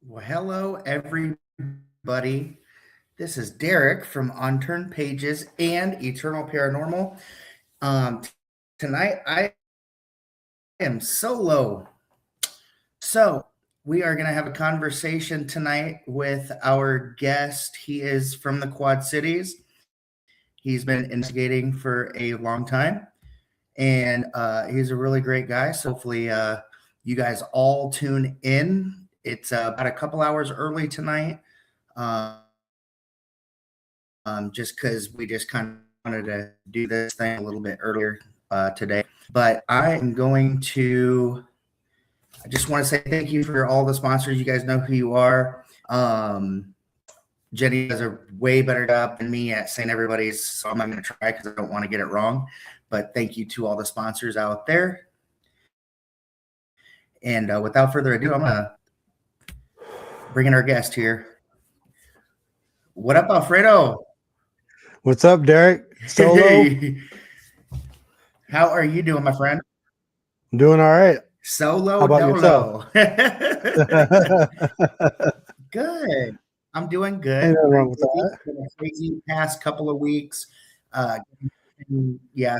Well, hello, everybody. This is Derek from Unturned Pages and Eternal Paranormal. Tonight, I am solo. So, we are going to have a conversation tonight with our guest. He is from the Quad Cities. He's been investigating for a long time, and he's a really great guy. So, hopefully, you guys all tune in. It's about a couple hours early tonight. Just because we just kind of wanted to do this thing a little bit earlier today. But I just want to say thank you for all the sponsors. You guys know who you are. Jenny does a way better job than me at saying everybody's, so I'm not going to try because I don't want to get it wrong. But thank you to all the sponsors out there. And without further ado, I'm going to bring in our guest here. What up, Alfredo? What's up, Derek? Solo? How are you doing, my friend? I'm doing all right. Solo How about dolo. yourself? Good. I'm doing good. Ain't nothing wrong with that. It's been a crazy past couple of weeks.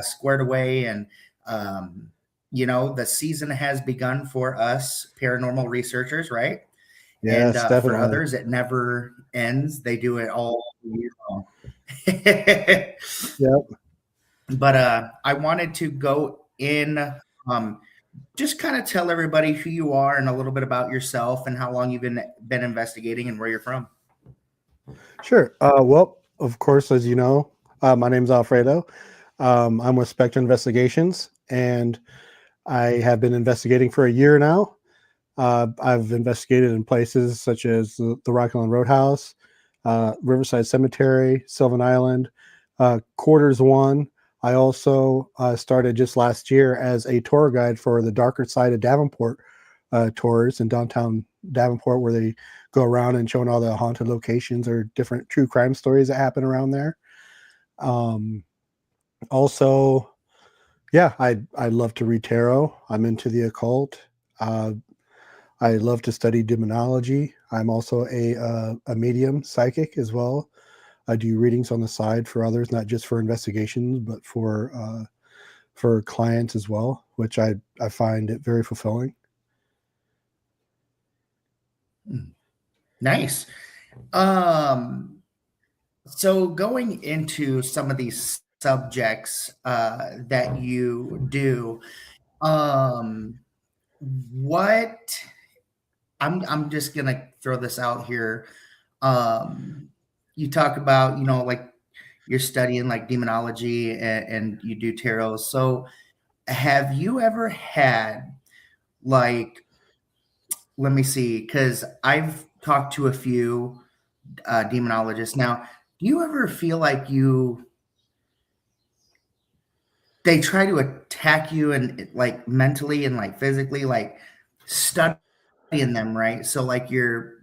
Squared away. And, the season has begun for us paranormal researchers, right? Yes, and definitely. For others, it never ends. They do it all year long. Yep. But I wanted to go in, just kind of tell everybody who you are and a little bit about yourself and how long you've been investigating and where you're from. Sure. Well, of course, as you know, my name's Alfredo. I'm with Spectre Investigations, and I have been investigating for a year now. I've investigated in places such as the Rock Island Roadhouse, Riverside Cemetery, Sylvan Island, Quarters 1. I also started just last year as a tour guide for the Darker Side of Davenport tours in downtown Davenport, where they go around and showing all the haunted locations or different true crime stories that happen around there. Also, yeah, I love to read tarot. I'm into the occult. I love to study demonology. I'm also a medium psychic as well. I do readings on the side for others, not just for investigations, but for clients as well, which I find it very fulfilling. Nice. So going into some of these subjects that you do, what I'm just gonna throw this out here. You talk about, like you're studying like demonology and you do tarot. So have you ever had like, let me see, because I've talked to a few demonologists. Now, do you ever feel like they try to attack you and like mentally and like physically, like studying them, right? So like you're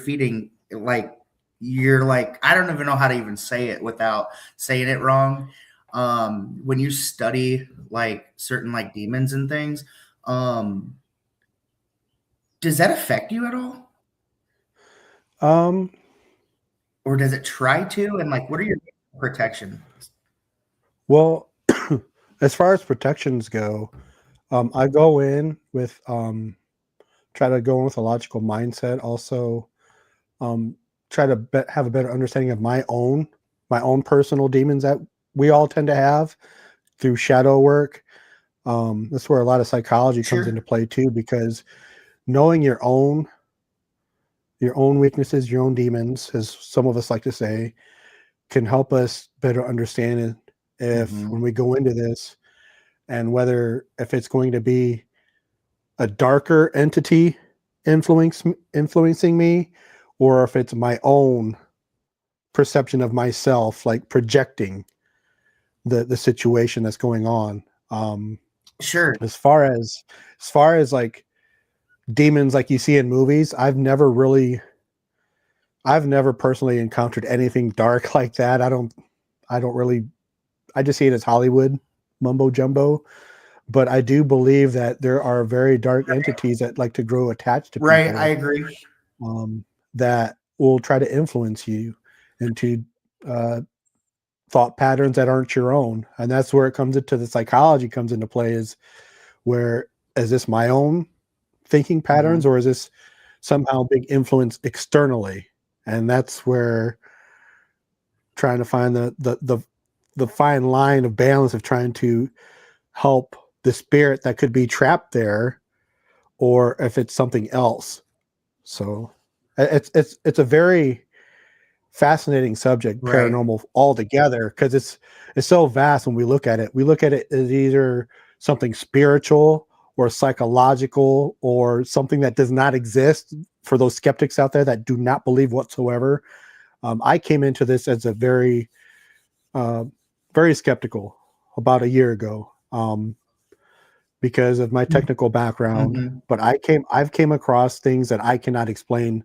feeding like you're like, I don't even know how to even say it without saying it wrong. When you study like certain like demons and things, does that affect you at all? Or does it try to? And like, what are your protections? Well, as far as protections go, I go in with try to go in with a logical mindset. Also, try to have a better understanding of my own personal demons that we all tend to have through shadow work. That's where a lot of psychology comes into play too, because knowing your own weaknesses, your own demons, as some of us like to say, can help us better understand it if when we go into this, and whether if it's going to be a darker entity influencing me, or if it's my own perception of myself, like projecting the situation that's going on. As far as like demons like you see in movies, I've never personally encountered anything dark like that. I just see it as Hollywood mumbo jumbo, but I do believe that there are very dark entities that like to grow attached to people. Right, I agree. that will try to influence you into uh, thought patterns that aren't your own. And that's where it comes into the psychology comes into play is where is this my own thinking patterns Mhm. or is this somehow being influenced externally? And that's where trying to find the fine line of balance of trying to help the spirit that could be trapped there or if it's something else. So it's a very fascinating subject, Right. paranormal altogether, because it's so vast when we look at it. We look at it as either something spiritual or psychological or something that does not exist for those skeptics out there that do not believe whatsoever. I came into this as a uh, very skeptical about a year ago because of my technical background. Mhm. But I've came across things that I cannot explain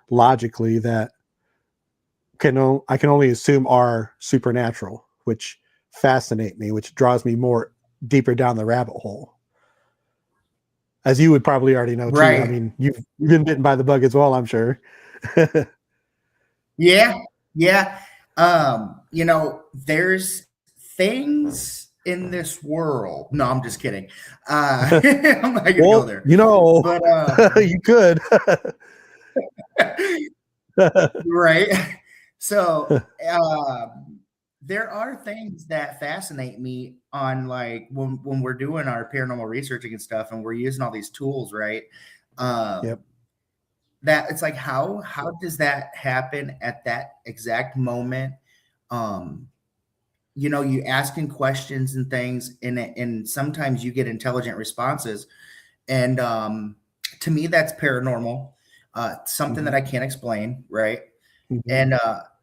logically that I can only assume are supernatural, which fascinate me, which draws me more deeper down the rabbit hole. As you would probably already know too. I Right. mean, you've been bitten by the bug as well, I'm sure. Yeah. Yeah. There's things in this world. No, I'm just kidding. I'm not gonna go Well, there. you know, But you could. right. So there are things that fascinate me on like when we're doing our paranormal researching and stuff and we're using all these tools, right? Yep. Um that it's like how does that happen at that exact moment? Um you asking questions and things and sometimes you get intelligent responses and to me that's paranormal, something that Hmm. I can't explain, right? Hmm. And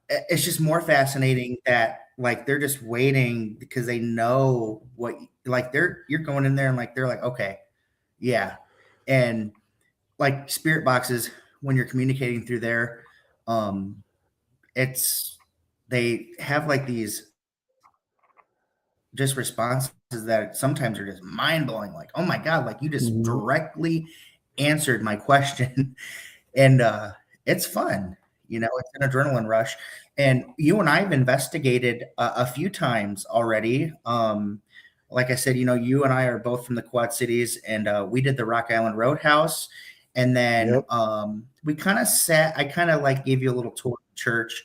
it's just more fascinating that like they're just waiting because they know what like you're going in there and like they're like okay, yeah. And like spirit boxes when you're communicating through there, um it's they have like these just responses that sometimes are just mind blowing. Like, oh my God, like you just Hmm. directly answered my question. And it's fun. It's an adrenaline rush. And you and I have investigated a few times already. Like I said, you and I are both from the Quad Cities, and we did the Rock Island Roadhouse. And then Yep. we kind of I kind of like gave you a little tour of church,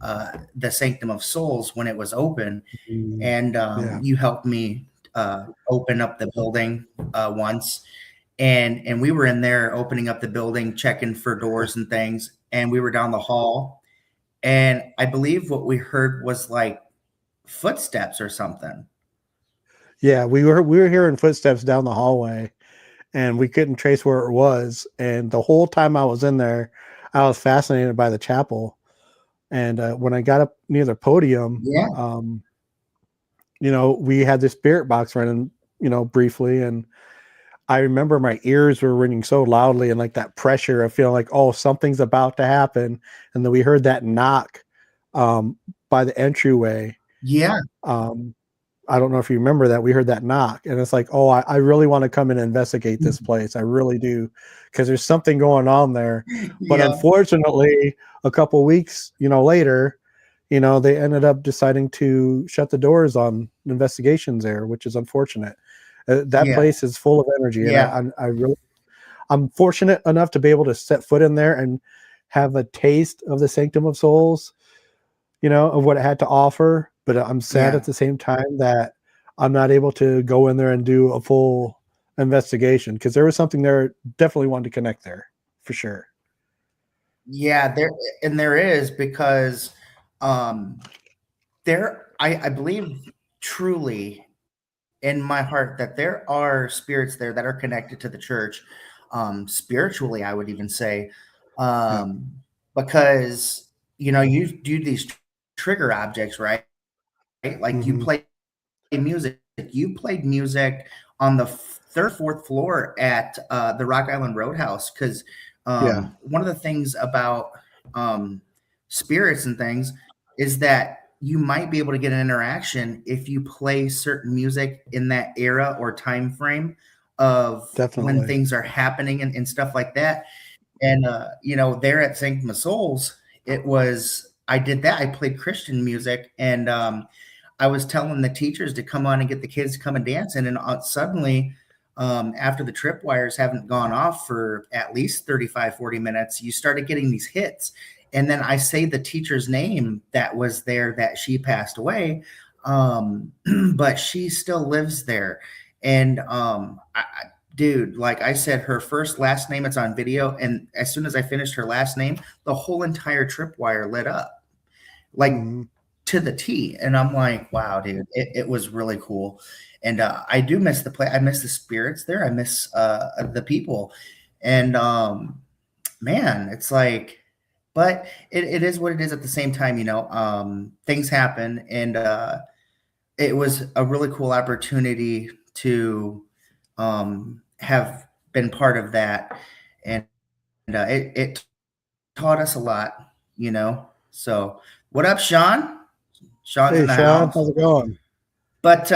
the Sanctum of Souls, when it was open Mm. and Yeah. you helped me open up the building once, and we were in there opening up the building, checking for doors and things, and we were down the hall, and I believe what we heard was like footsteps or something. Yeah. We were hearing footsteps down the hallway and we couldn't trace where it was. And the whole time I was in there, I was fascinated by the chapel. And when I got up near the podium, Yeah, we had this spirit box running, briefly. And I remember my ears were ringing so loudly and like that pressure of feeling like, oh, something's about to happen. And then we heard that knock by the entryway. yeah, Um, I don't know if you remember that. We heard that knock, and it's like, oh, I really want to come and investigate this place. I really do, because there's something going on there. But yeah, unfortunately, a couple weeks, later, they ended up deciding to shut the doors on investigations there, which is unfortunate. That yeah, place is full of energy, and yeah, I'm fortunate enough to be able to set foot in there and have a taste of the Sanctum of Souls, of what it had to offer. But I'm sad at yeah, the same time that I'm not able to go in there and do a full investigation because there was something there. Definitely wanted to connect there for sure. yeah. There is because um, I believe truly in my heart that there are spirits there that are connected to the church, spiritually, I would even say, Yep. um, because you do these trigger objects, right? Like you Hmm. play music. You played music on the third, fourth floor at the Rock Island Roadhouse because Yeah. one of the things about um, spirits and things is that you might be able to get an interaction if you play certain music in that era or time frame of when Definitely. things are happening and stuff like that. And there at St. Souls, it was I did that. I played Christian music, and I was telling the teachers to come on and get the kids to come and dance. And then suddenly, after the tripwires haven't gone off for at least 35, 40 minutes, you started getting these hits. And then I say the teacher's name that was there that she passed away, but she still lives there. And dude, like I said, her first last name, it's on video. And as soon as I finished her last name, the whole entire tripwire lit up. Like Mm-hmm. to the T. And I'm like, wow, dude, it was really cool. And I do miss the play. I miss the spirits there. I miss the people. And man, it's like, but it is what it is at the same time, things happen. And it was a really cool opportunity to have been part of that. And it taught us a lot, you know. So, what up, Sean? Sean's in Hey, the Sean, house. how's it going? But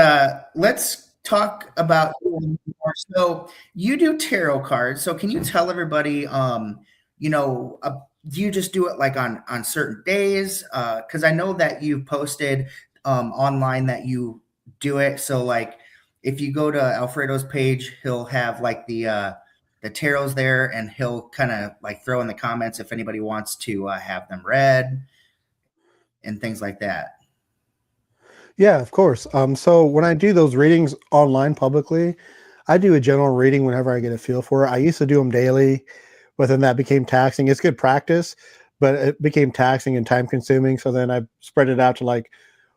let's talk about you a little more. So you do tarot cards. So can you tell everybody, do you just do it like on certain days? Because I know that you've posted online that you do it. So like, if you go to Alfredo's page, he'll have like the tarots there, and he'll kind of like throw in the comments if anybody wants to have them read and things like that. Yeah, of course. So when I do those readings online publicly, I do a general reading whenever I get a feel for it. I used to do them daily, but then that became taxing. It's good practice, but it became taxing and time consuming. So then I spread it out to like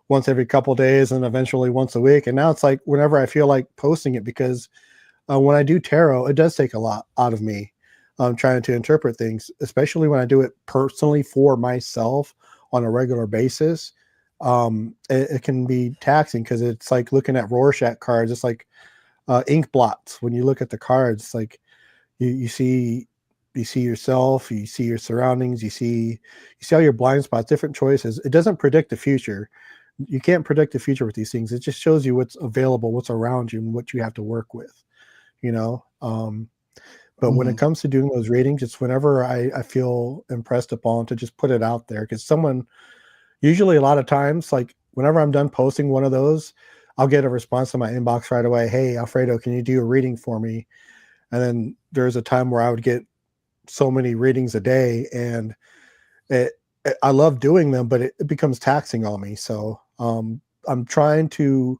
once every couple days and eventually once a week. And now it's like whenever I feel like posting it, because when I do tarot, it does take a lot out of me trying to interpret things, especially when I do it personally for myself on a regular basis. It can be taxing because it's like looking at Rorschach cards. It's like ink blots. When you look at the cards, it's like you see yourself, you see your surroundings, you see all your blind spots, different choices. It doesn't predict the future. You can't predict the future with these things. It just shows you what's available, what's around you, and what you have to work with. You know. But when it Mhm. comes to doing those ratings, it's whenever I feel impressed upon to just put it out there, because someone, usually a lot of times, like whenever I'm done posting one of those, I'll get a response in my inbox right away. Hey, Alfredo, can you do a reading for me? And then there's a time where I would get so many readings a day, and it, I love doing them, but it becomes taxing on me. So I'm trying to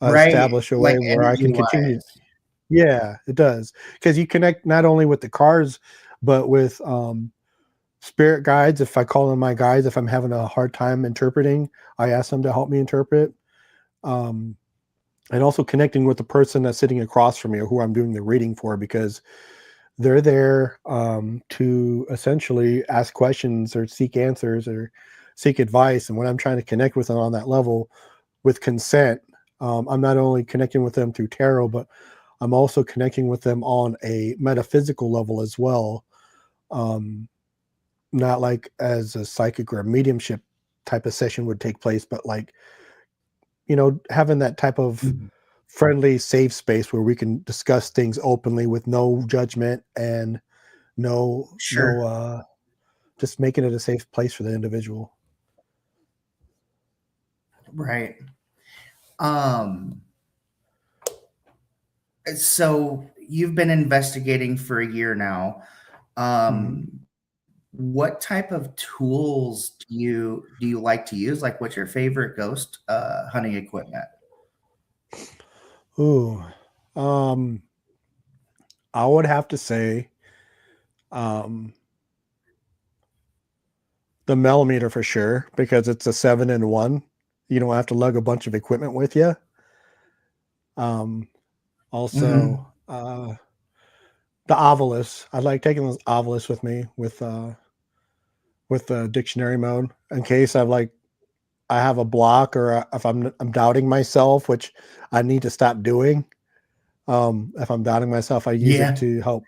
Right, establish a way like where I energy can continue. wise. Yeah, it does, because you connect not only with the cards, but with spirit guides. If I call them my guides, if I'm having a hard time interpreting, I ask them to help me interpret. Um, and also connecting with the person that's sitting across from me or who I'm doing the reading for, because they're there to essentially ask questions or seek answers or seek advice. And when I'm trying to connect with them on that level with consent, I'm not only connecting with them through tarot, but I'm also connecting with them on a metaphysical level as well. Um, Not like as a psychic or a mediumship type of session would take place, but like, having that type of Mhm. friendly, safe space where we can discuss things openly with no judgment and no, Sure, just making it a safe place for the individual. right. Um, so you've been investigating for a year now. Mhm. Um, what type of tools do you like to use? Like, what's your favorite ghost hunting equipment? Ooh, um, I would have to say, um, the millimeter for sure, because it's a 7-in-1. You don't have to lug a bunch of equipment with you. Um, Also, Hmm. the ovilus. I like taking this ovilus with me with the dictionary mode in case I have a block, or if I'm doubting myself, which I need to stop doing. If I'm doubting myself, I use it Yeah. to help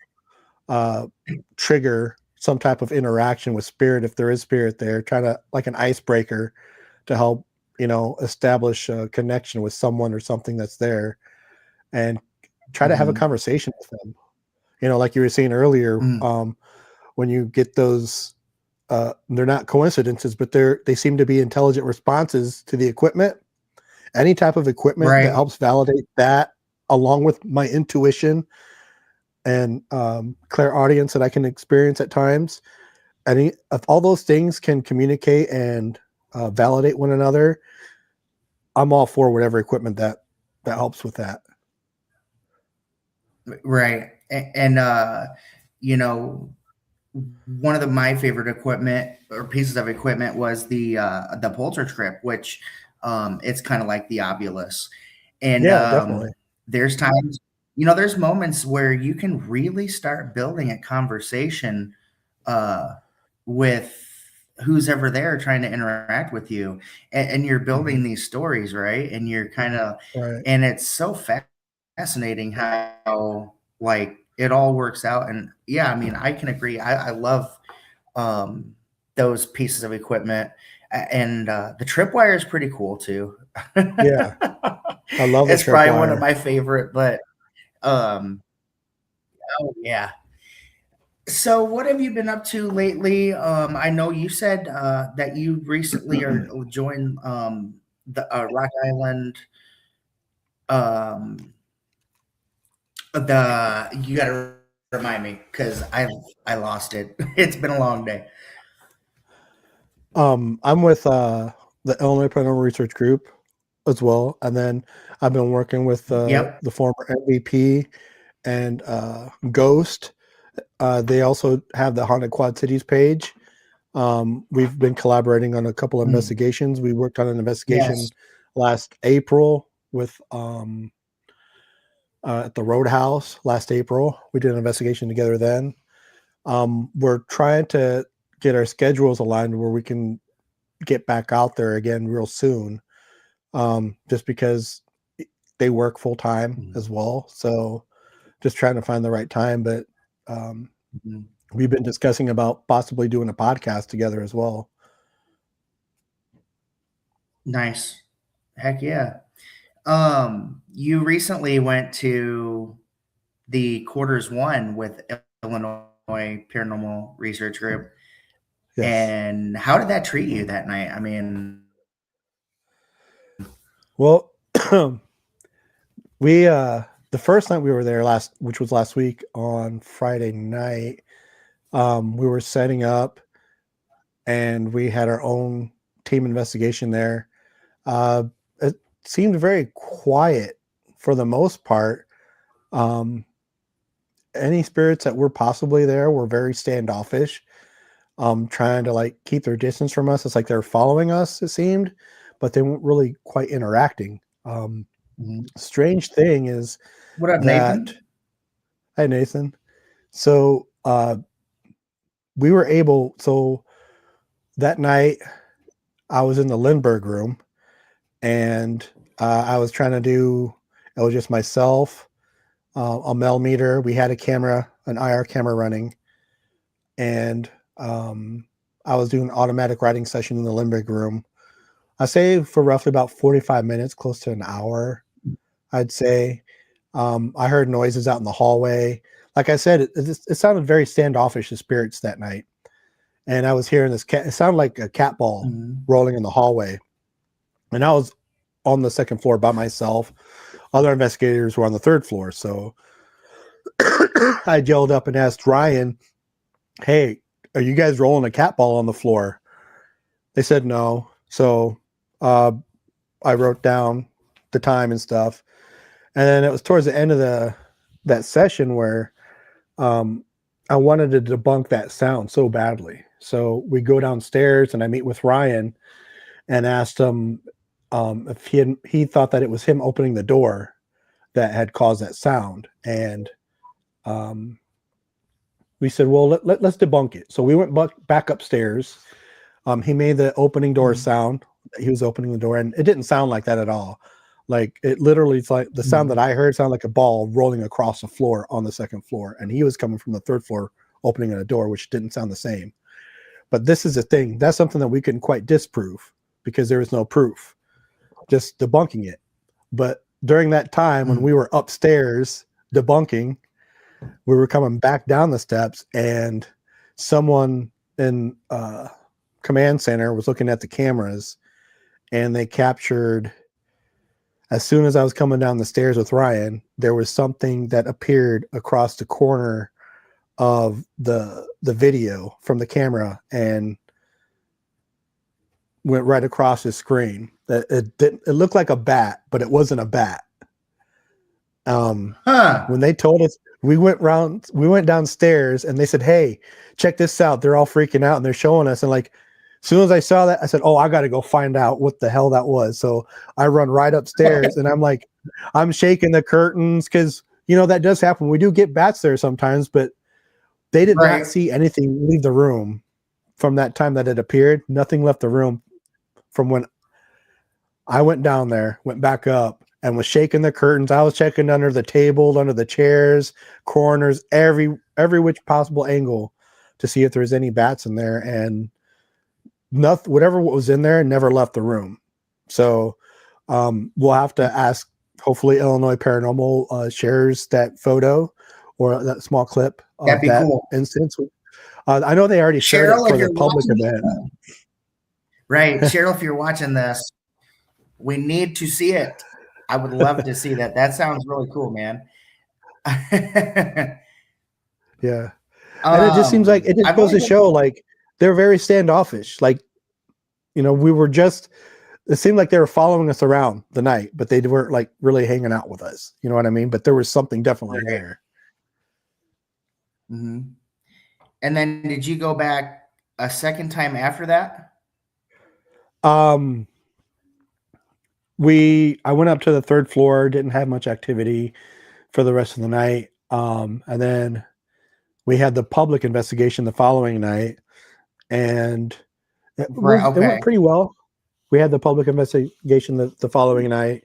uh, trigger some type of interaction with spirit, if there is spirit there, trying to, like, an icebreaker to help establish a connection with someone or something that's there, and try to have a Hmm. conversation with them. Like you were saying earlier, Mm. when you get those, they're not coincidences, but they seem to be intelligent responses to the equipment. Any type of equipment that Right. helps validate that, along with my intuition and clairaudience that I can experience at times. Any if all those things can communicate and validate one another, I'm all for whatever equipment that helps with that. Right. And you know, one of my favorite equipment or pieces of equipment was the polter trip, which it's kind of like the obulus. And Yeah, definitely. there's times, you know, there's moments where you can really start building a conversation uh, with who's ever there trying to interact with you, and you're Mhm. building these stories, right? And you're kind of, Right. and it's so fascinating how like it all works out. And yeah, I mean, I can agree. I love um, those pieces of equipment, and the tripwire is pretty cool too. Yeah, I love the It's probably one of tripwire. my favorite, but um, oh yeah. So, what have you been up to lately? I know you said that you recently are joined the Rock Island. Um, the you got to remind me because I lost it. It's been a long day. I'm with the Illinois Paranormal Research Group as well, and then I've been working with Yep. the former MVP and Ghost. They also have the Haunted Quad Cities page. We've been collaborating on a couple of Mm, investigations. We worked on an investigation yes. last April with at the Roadhouse last April. We did an investigation together then. We're trying to get our schedules aligned where we can get back out there again real soon. Just because they work full time Mm, as well. So just trying to find the right time. But um, mm, we've been discussing about possibly doing a podcast together as well. nice. Heck yeah. You recently went to the quarters one with Illinois Paranormal Research Group. Yes. And how did that treat you that night? I mean, Well, we the first night we were there which was last week on Friday night, we were setting up and we had our own team investigation there. It seemed very quiet for the most part. Um, any spirits that were possibly there were very standoffish, trying to like keep their distance from us. It's like they're following us, it seemed, but they weren't really quite interacting. mhm. Strange thing is What up, that, Nathan? hi Nathan. So we were able. So that night I was in the Lindbergh room, and I was trying to do. It was just myself, a Mel meter. We had a camera, an IR camera running, and I was doing an automatic writing session in the Lindbergh room. I say for roughly about 45 minutes, close to an hour, I'd say. I heard noises out in the hallway. Like I said, it sounded very standoffish, the spirits that night. And I was hearing this cat, it sounded like a cat ball Mhm, rolling in the hallway. And I was on the second floor by myself. Other investigators were on the third floor. So I yelled up and asked Ryan, hey, are you guys rolling a cat ball on the floor? They said no. So uh, I wrote down the time and stuff. And then it was towards the end of that session where um, I wanted to debunk that sound so badly. So we go downstairs and I meet with Ryan and asked him if he thought that it was him opening the door that had caused that sound. And um, we said, well, let's debunk it. So we went back upstairs. He made the opening door mhm, sound. He was opening the door, and it didn't sound like that at all. Like it literally, it's like the sound that mhm, I heard sounded like a ball rolling across the floor on the second floor, and he was coming from the third floor, opening a door, which didn't sound the same. But this is the thing. That's something that we couldn't quite disprove because there was no proof, just debunking it. But during that time when mhm. we were upstairs debunking, we were coming back down the steps, and someone in command center was looking at the cameras, and they captured, as soon as I was coming down the stairs with Ryan, there was something that appeared across the corner of the video from the camera and went right across his screen. It looked like a bat, but it wasn't a bat. Huh. When they told us, we went downstairs, and they said, "Hey, check this out." They're all freaking out, and they're showing us. And like, as soon as I saw that, I said, "Oh, I got to go find out what the hell that was." So I run right upstairs, and I'm shaking the curtains, because that does happen. We do get bats there sometimes, but they did Right. not see anything leave the room from that time that it appeared. Nothing left the room from when I went down there, went back up, and was shaking the curtains. I was checking under the table, under the chairs, corners, every which possible angle to see if there was any bats in there, and nothing. Whatever was in there never left the room. So we'll have to ask. Hopefully, Illinois Paranormal shares that photo or that small clip That'd of be that cool. instance. I know they already shared it Cheryl, for if the you're public watching event. right, Cheryl, if you're watching this, we need to see it. I would love to see that. That sounds really cool, man. Yeah. And it just seems like it just I've goes only to been show, like, they're very standoffish. Like, we were just, it seemed like they were following us around the night, but they weren't like really hanging out with us. You know what I mean? But there was something definitely right. there. Mm-hmm. And then did you go back a second time after that? Um, I went up to the third floor, didn't have much activity for the rest of the night. And then we had the public investigation the following night, and Right. it went Okay. pretty well. We had the public investigation the following night.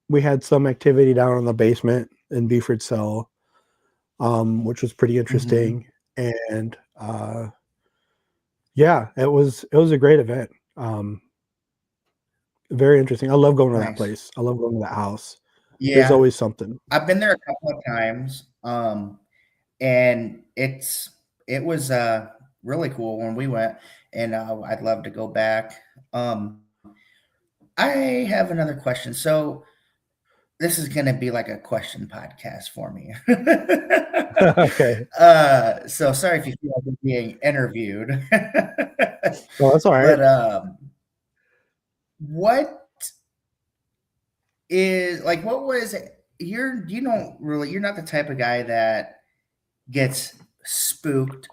We had some activity down in the basement in Beeford Cell, which was pretty Mm-hmm. interesting. And yeah, it was a great event. Very interesting. I love going to that Nice. place. I love going to that house. There's Yeah. always something. I've been there a couple of times. And it was really cool when we went, and I'd love to go back. Um, I have another question. So this is going to be like a question podcast for me. Okay. So sorry if you feel like you're being interviewed. Well, that's all right. But what is like what was you're not the type of guy that gets spooked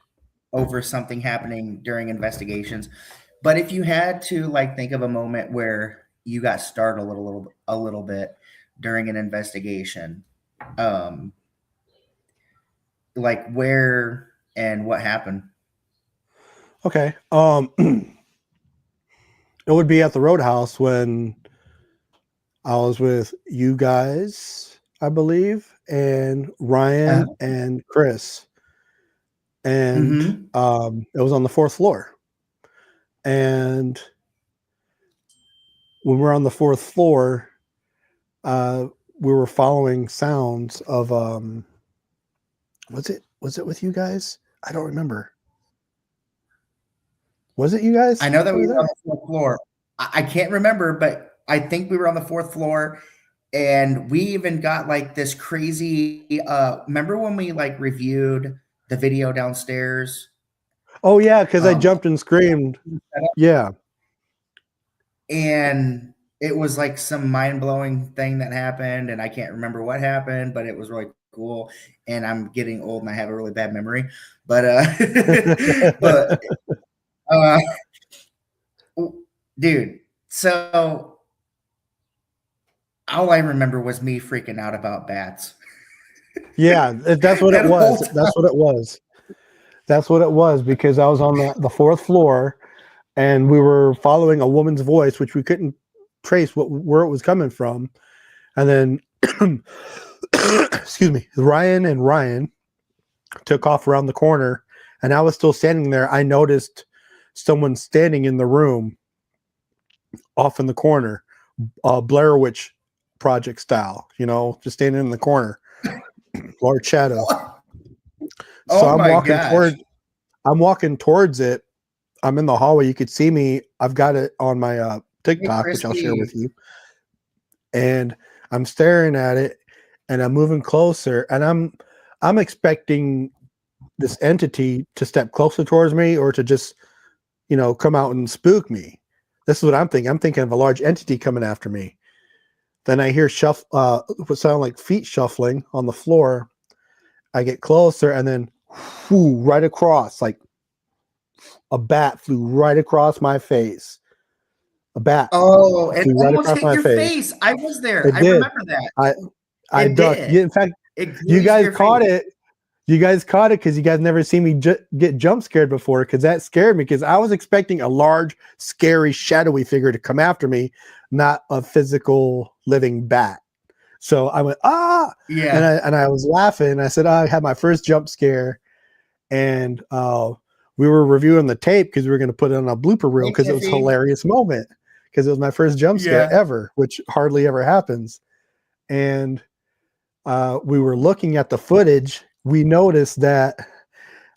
over something happening during investigations. But if you had to like think of a moment where you got startled a little bit during an investigation, um, like where and what happened? Okay. It would be at the Roadhouse when I was with you guys, I believe, and Uh, Ryan and Chris. And mm-hmm. it was on the fourth floor. And when we're on the fourth floor, uh, we were following sounds of was it with you guys? I don't remember. Was it you I guys know that that we were were on there? the fourth floor. I can't remember, but I think we were on the fourth floor. And we even got like this crazy. Remember when we like reviewed the video downstairs? Oh yeah, because I Um, jumped and screamed. Yeah. and it was like some mind-blowing thing that happened, and I can't remember what happened, but it was really cool. And I'm getting old and I have a really bad memory. But but uh dude, so all I remember was me freaking out about bats. Yeah, that's what it That whole was. time. That's what it was. That's what it was, because I was on the fourth floor, and we were following a woman's voice, which we couldn't trace where it was coming from. And then, excuse me, Ryan took off around the corner, and I was still standing there. I noticed someone standing in the room off in the corner, Blair Witch Project style, just standing in the corner, large shadow. So Oh my gosh. I'm walking towards it. I'm in the hallway. You could see me. I've got it on my Hey, TikTok, which I'll share with Christy. you. And I'm staring at it, and I'm moving closer, and I'm expecting this entity to step closer towards me or to just, come out and spook me. This is what I'm thinking. I'm thinking of a large entity coming after me. Then I hear what sound like feet shuffling on the floor. I get closer, and then whoo, right across, like a bat flew right across my face. A bat Oh, it flew right almost across hit my your face. face. I was there. It I did. remember that. I I It ducked. Yeah, did. in fact, It you grazed guys your caught face. it. You guys caught it because you guys never seen me get jump scared before. Because that scared me. Because I was expecting a large, scary, shadowy figure to come after me, not a physical living bat. So I went ah, and Yeah. I was laughing. I said, oh, I had my first jump scare, and we were reviewing the tape because we were going to put it on a blooper reel Hey, because it was a Tiffy. hilarious moment because it was my first jump scare Yeah. ever, which hardly ever happens. And we were looking at the footage. We noticed that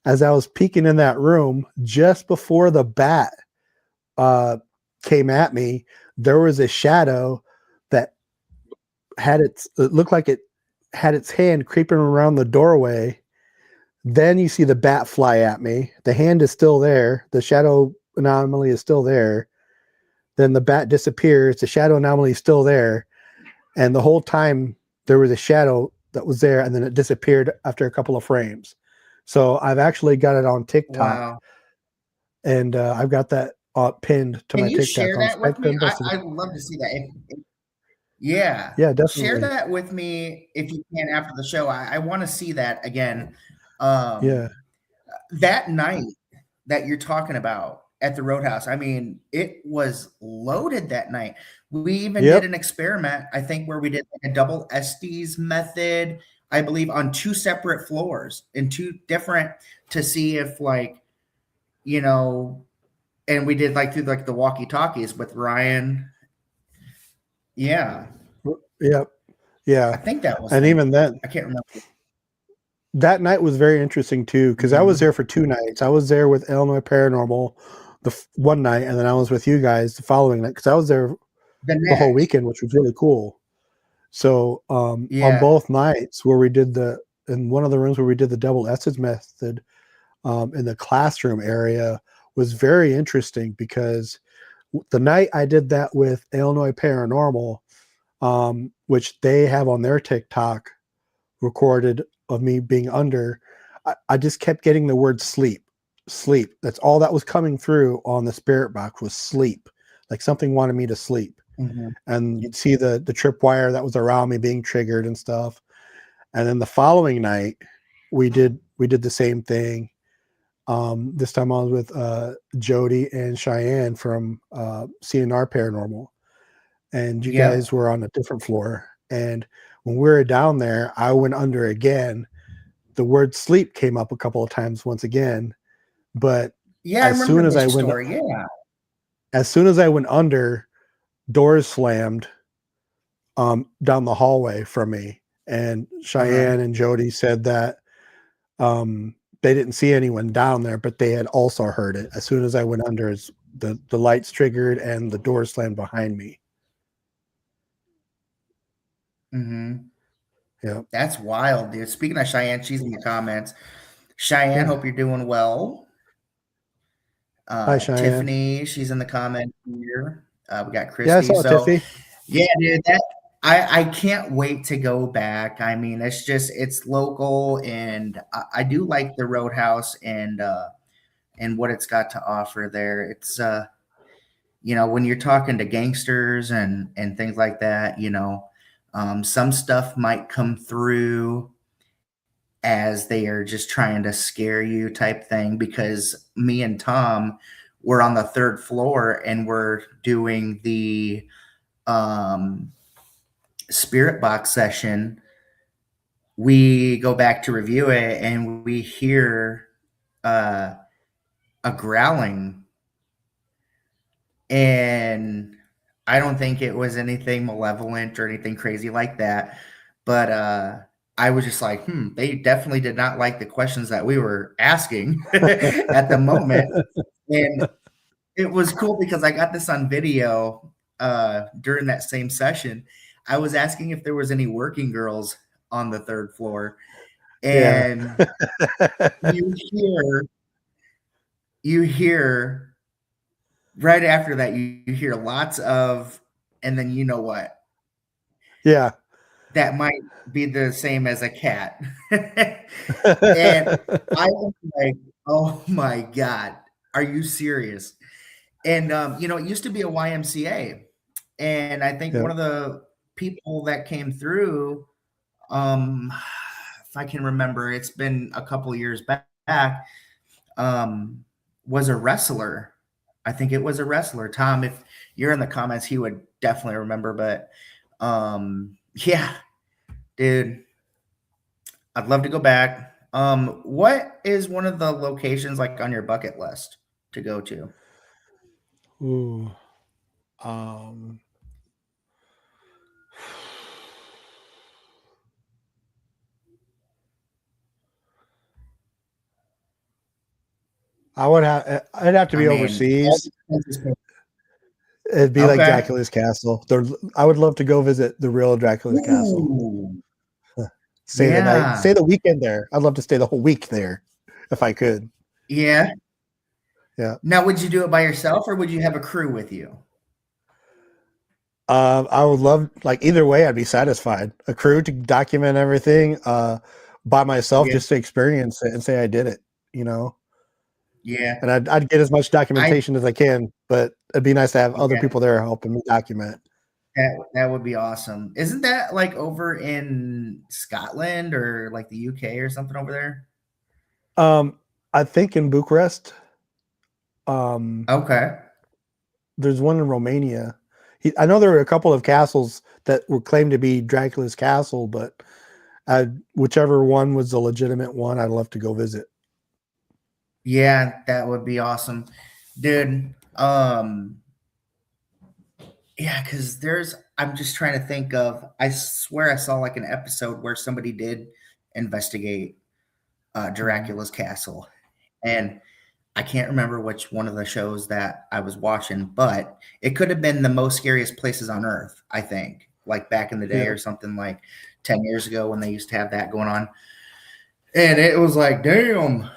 as I was peeking in that room, just before the bat uh, came at me, there was a shadow that it looked like it had its hand creeping around the doorway. Then you see the bat fly at me. The hand is still there. The shadow anomaly is still there. Then the bat disappears. The shadow anomaly is still there. And the whole time there was a shadow that was there, and then it disappeared after a couple of frames. So I've actually got it on TikTok, Wow. and I've got that pinned to Can my you TikTok share on that with Spectre me? Investigation. I'd love to see that. Yeah. Yeah, Share definitely. that with me if you can after the show. I want to see that again. Yeah. That night that you're talking about at the Roadhouse, I mean, it was loaded that night. We even did Yep. an experiment, I think, where we did like a double Estes method, I believe, on two separate floors and two different to see if, like, you know, and we did like through like the walkie talkies with Ryan. Yeah. Yep. I Yeah. think that was And the even night. then, I can't remember. that night was very interesting too because I was Mhm. there for 2 nights. I was there with Illinois Paranormal one night, and then I was with you guys the following night because I was there The the whole next. weekend, which was really cool. So on Yeah. both nights where we did in one of the rooms where we did the double essence method in the classroom area was very interesting because the night I did that with Illinois Paranormal, which they have on their TikTok recorded of me being under, I just kept getting the word sleep, sleep. That's all that was coming through on the spirit box was sleep. Like something wanted me to sleep. Mhm. And you'd see the tripwire that was around me being triggered and stuff. And then the following night, we did the same thing. This time I was with Jody and Cheyenne from CNR Paranormal, and you guys Yep. were on a different floor. And when we were down there, I went under again. The word sleep came up a couple of times once again, but Yeah, I as remember soon as I this went story. Yeah. as soon as I went under, doors slammed down the hallway from me. And Uh-huh. Cheyenne and Jody said that they didn't see anyone down there, but they had also heard it. As soon as I went under, the lights triggered and the door slammed behind me. Mhm. Yeah. That's wild, dude. Speaking of Cheyenne, she's in the comments. Cheyenne, Yeah. hope you're doing well. Hi, Cheyenne. Tiffany, she's in the comments here. We got Yeah, I Christy. saw So, Tiffy. yeah, dude, that I can't wait to go back. I mean, it's local, and I do like the Roadhouse and what it's got to offer there. It's when you're talking to gangsters and things like that, some stuff might come through as they are just trying to scare you type thing because me and Tom were on the third floor and we're doing the um, spirit box session. We go back to review it and we hear uh, a growling, and I don't think it was anything malevolent or anything crazy like that, but I was just like, they definitely did not like the questions that we were asking at the moment. And it was cool because I got this on video during that same session. I was asking if there was any working girls on the third floor, Yeah. and you hear you hear right after that you hear lots of, and then you know what? Yeah. That might be the same as a cat. And I was like, "Oh my god, are you serious?" And, it used to be a YMCA, and I think Yeah. one of the people that came through, um, if I can remember, it's been a couple years back, um, was a wrestler. I think it was a wrestler. Tom, if you're in the comments, he would definitely remember, but, yeah, dude, I'd love to go back. What is one of the locations, like, on your bucket list to go to? Ooh. Um, I would have. It'd have to I be mean, all overseas. expenses paid. It'd be like Okay. Dracula's castle. I would love to go visit the real Dracula's castle. Ooh, Stay the night. Stay yeah, the weekend there. I'd love to stay the whole week there, if I could. yeah. Yeah. Now, would you do it by yourself or would you have a crew with you? I would love, like, either way, I'd be satisfied. A crew to document everything, by myself, Yeah, just to experience it and say I did it, you know. yeah, And I'd get as much I documentation as I can, but it'd be nice to have other yeah, people there helping me document. that would be awesome. Isn't that, like, over in Scotland or, like, the UK or something over there? Um, I think in Bucharest, um, Okay. there's one in Romania. I know there were a couple of castles that were claimed to be Dracula's castle, but whichever one was the legitimate one, I'd love to go visit. Yeah, that would be awesome. Dude, yeah, because I'm just trying to think of, I swear I saw, like, an episode where somebody did investigate, Mhm. Dracula's castle, and I can't remember which one of the shows that I was watching, but it could have been the most scariest places on earth, I think, like, back in the day Yeah. or something, like, 10 years ago when they used to have that going on, and it was like, "Damn,"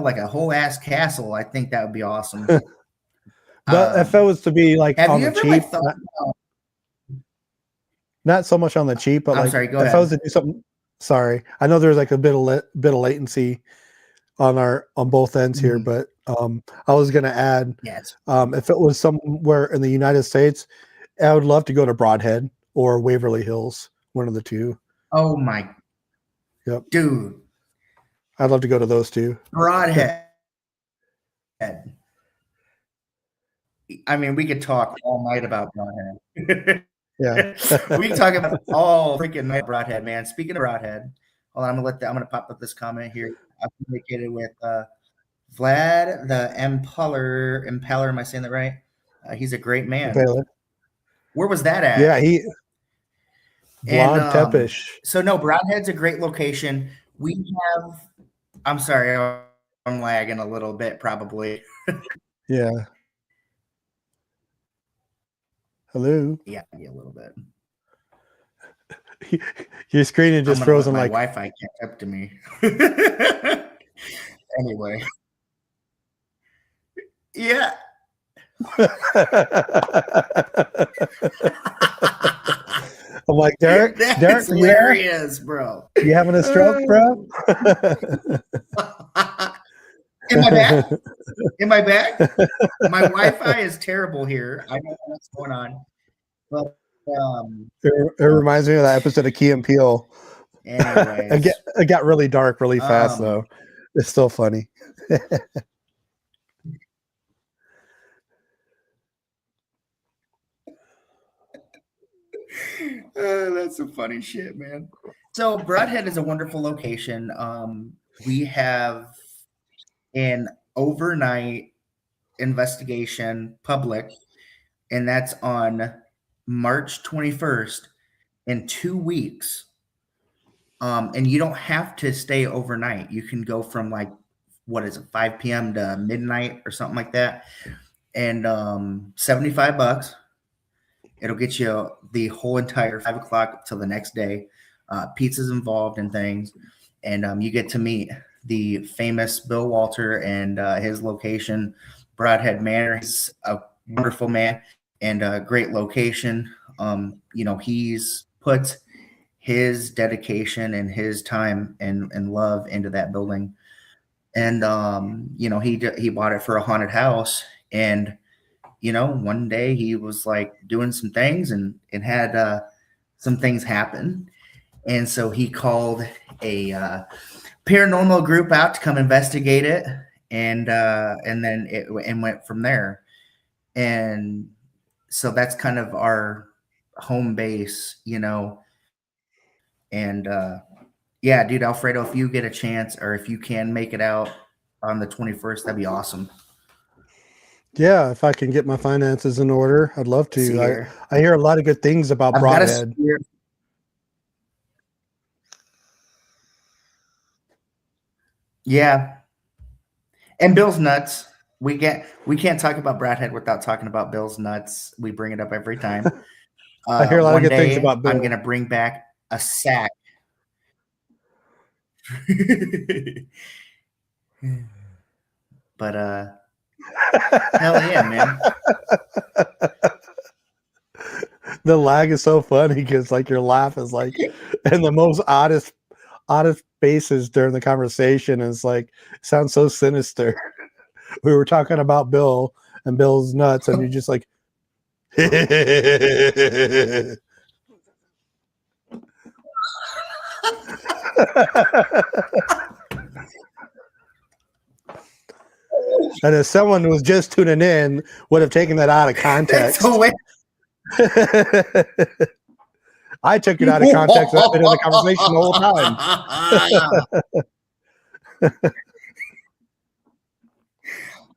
like a whole ass castle. I think that would be awesome. But if it Um, was to be like have on you the ever, like, cheap, thought about not so much on the cheap, but I'm like sorry, go if I was ahead. to do something, sorry, I know there's like a bit of latency on both ends here, Mhm. but I was gonna add, Yes. if it was somewhere in the United States, I would love to go to Broadhead or Waverly Hills, one of the two. Oh my Yep, dude, I'd love to go to those two. Broadhead. I mean, we could talk all night about Broadhead. Yeah. We can talk about all freaking night Broadhead, man. Speaking of Broadhead, hold on, I'm gonna pop up this comment here. I communicated with Vlad the Impaler. Am I saying that right? He's a great man. Baylor. Where was that Yeah, at? he And Vlad Tepish. so no, Broadhead's a great location. We have. I'm sorry, I'm lagging a little bit, probably. Yeah. Hello. Yeah, maybe a little bit. Your screen is I'm just gonna let frozen my like Wi-Fi catch up to me. Anyway, yeah. I'm like, Derek, That's are you there? hilarious, bro. You having a stroke, bro? Am I back? Am I back? My Wi-Fi is terrible here. I don't know what's going on, but um, It reminds me of that episode of Key and Peele. anyways, It got really dark really fast um, though. It's still funny. that's some funny shit, man. So Broadhead is a wonderful location. We have an overnight investigation public, and that's on March 21st in 2 weeks. And you don't have to stay overnight. You can go from like, what is it, 5 p.m. to midnight or something like that. And $75. It'll get you the whole entire 5 o'clock till the next day. Pizza's involved and things. And you get to meet the famous Bill Walter and his location, Broadhead Manor. He's a wonderful man and a great location. He's put his dedication and his time and love into that building. And he bought it for a haunted house. And one day he was like doing some things and had some things happen. And so he called a paranormal group out to come investigate it. And then it went from there. And so that's kind of our home base, and yeah, dude, Alfredo, if you get a chance or if you can make it out on the 21st, that'd be awesome. Yeah, if I can get my finances in order, I'd love See to. here. I hear a lot of good things about I've got a Broadhead. spear. Yeah. And Bill's nuts. We can't talk about Broadhead without talking about Bill's nuts. We bring it up every time. I hear a lot of One good things day about I'm Bill. gonna bring back a sack. But hell yeah, man. The lag is so funny because like your laugh is like in the most oddest faces during the conversation. And it's like sounds so sinister. We were talking about Bill and Bill's nuts, and you're just like and if someone was just tuning in, would have taken that out of context. I took it out of context. I've been in the conversation the whole time.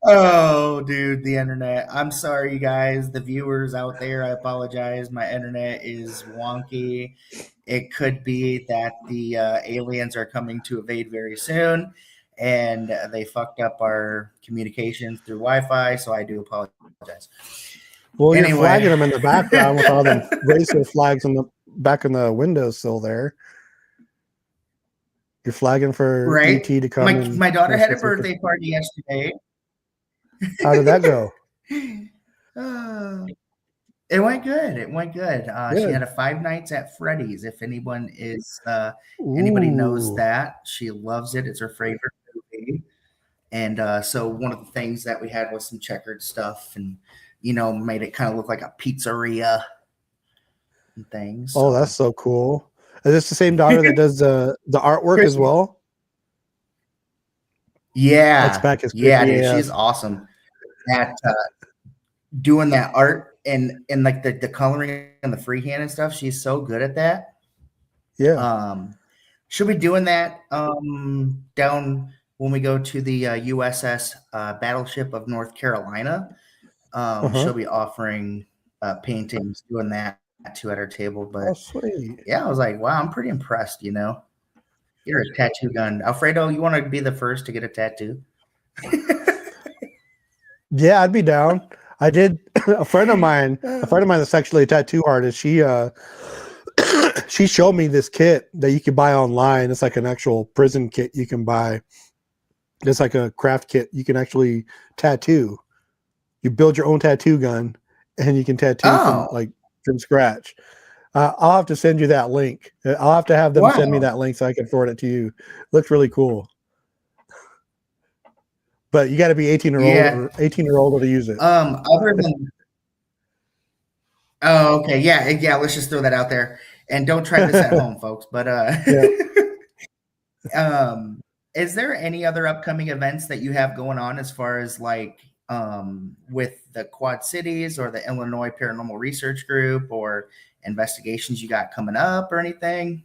Oh, dude, the internet. I'm sorry, you guys, the viewers out there. I apologize. My internet is wonky. It could be that the aliens are coming to invade very soon, and they fucked up our communications through Wi-Fi. So I do apologize. Well, Anyway. you're flagging them in the background with all them racial flags in the back in the windowsill there. You're flagging for right? ET to come. My daughter had a birthday party yesterday. How did that go? It went good. It went good. She had a 5 Nights at Freddy's. If anyone is anybody knows that, she loves it. It's her favorite movie. And so one of the things that we had was some checkered stuff, and made it kind of look like a pizzeria and things. Oh, that's so cool. Is this the same daughter that does the artwork as well? Yeah, X-Pac is yeah, dude, she's awesome at doing that art and like the coloring and the freehand and stuff. She's so good at that. Yeah. She'll be doing that down when we go to the USS Battleship of North Carolina. She'll be offering paintings, doing that too at our table. But sweet. Yeah, I was like, wow, I'm pretty impressed. Get her a tattoo gun. Alfredo, you want to be the first to get a tattoo? Yeah, I'd be down. I did. A friend of mine that's actually a tattoo artist. She showed me this kit that you can buy online. It's like an actual prison kit you can buy. It's like a craft kit. You can actually tattoo. You build your own tattoo gun, and you can tattoo from scratch. I'll have to send you that link. I'll have to have them send me that link so I can forward it to you. Looks really cool. But you got to be 18 or older to use it. Other than okay, yeah. Let's just throw that out there, and don't try this at home, folks. But is there any other upcoming events that you have going on as far as like with the Quad Cities or the Illinois Paranormal Research Group or investigations you got coming up or anything?